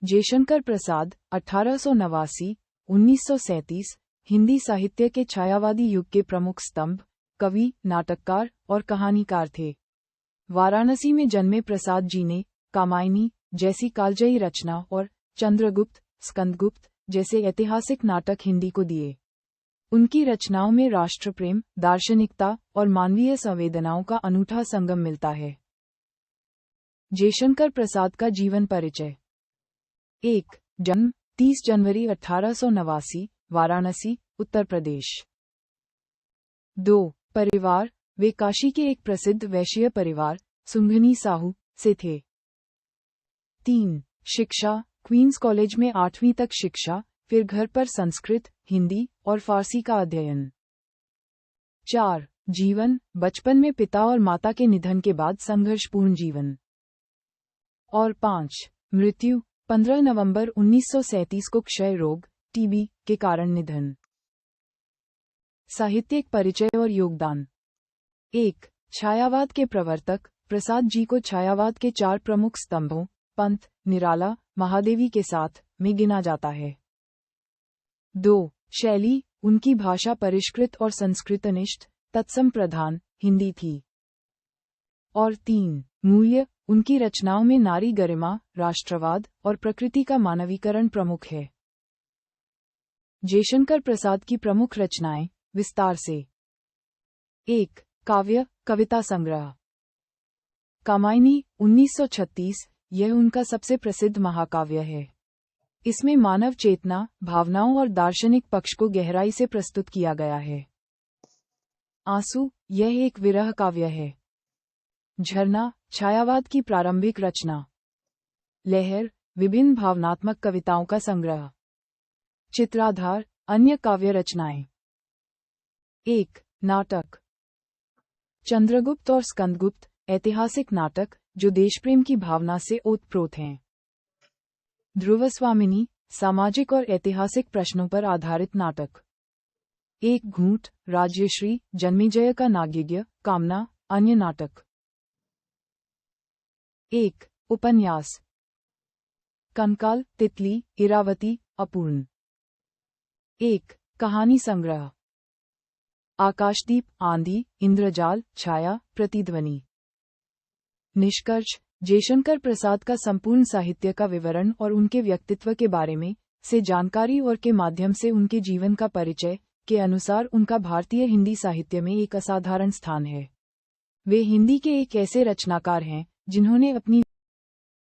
जयशंकर प्रसाद 1889-1937 हिंदी साहित्य के छायावादी युग के प्रमुख स्तंभ, कवि, नाटककार और कहानीकार थे। वाराणसी में जन्मे प्रसाद जी ने कामायनी जैसी कालजयी रचना और चंद्रगुप्त, स्कंदगुप्त जैसे ऐतिहासिक नाटक हिंदी को दिए। उनकी रचनाओं में राष्ट्रप्रेम, दार्शनिकता और मानवीय संवेदनाओं का अनूठा संगम मिलता है। जयशंकर प्रसाद का जीवन परिचय। 1. जन्म 30 जनवरी 1889, वाराणसी, उत्तर प्रदेश। 2. परिवार, वे काशी के एक प्रसिद्ध वैश्य परिवार, सुंघनी साहू, से थे। 3. शिक्षा, क्वींस कॉलेज में 8वीं तक शिक्षा, फिर घर पर संस्कृत, हिंदी और फारसी का अध्ययन। 4. जीवन, बचपन में पिता और माता के निधन के बाद संघर्षपूर्ण जीवन। और 5. मृत्यु, 15 नवंबर 1937 को क्षय रोग, टीबी, के कारण निधन। साहित्यिक परिचय और योगदान। 1. छायावाद के प्रवर्तक, प्रसाद जी को छायावाद के 4 प्रमुख स्तंभों, पंत, निराला, महादेवी के साथ में गिना जाता है। 2. शैली, उनकी भाषा परिष्कृत और संस्कृतनिष्ठ, तत्सम प्रधान, हिंदी थी। और 3. मूल्य, उनकी रचनाओं में नारी गरिमा, राष्ट्रवाद और प्रकृति का मानवीकरण प्रमुख है। जयशंकर प्रसाद की प्रमुख रचनाएं, विस्तार से। 1. काव्य, कविता संग्रह। कामायनी, 1936, यह उनका सबसे प्रसिद्ध महाकाव्य है। इसमें मानव चेतना, भावनाओं और दार्शनिक पक्ष को गहराई से प्रस्तुत किया गया है। आंसू, यह एक विरह काव्य है। झरना, छायावाद की प्रारंभिक रचना। लहर, विभिन्न भावनात्मक कविताओं का संग्रह। चित्राधार, अन्य काव्य रचनाएं। 1. नाटक। चंद्रगुप्त और स्कंदगुप्त, ऐतिहासिक नाटक जो देशप्रेम की भावना से ओतप्रोत हैं। ध्रुवस्वामिनी, सामाजिक और ऐतिहासिक प्रश्नों पर आधारित नाटक। एक घूंट, राज्यश्री, जन्मेजय का नागिज्ञ, कामना, अन्य नाटक। 1. उपन्यास। कंकाल, तितली, इरावती, अपूर्ण। 1. कहानी संग्रह। आकाशदीप, आंधी, इंद्रजाल, छाया, प्रतिध्वनि। निष्कर्ष, जयशंकर प्रसाद का संपूर्ण साहित्य का विवरण और उनके व्यक्तित्व के बारे में से जानकारी और के माध्यम से उनके जीवन का परिचय के अनुसार उनका भारतीय हिंदी साहित्य में एक असाधारण स्थान है। वे हिंदी के एक ऐसे रचनाकार हैं जिन्होंने अपनी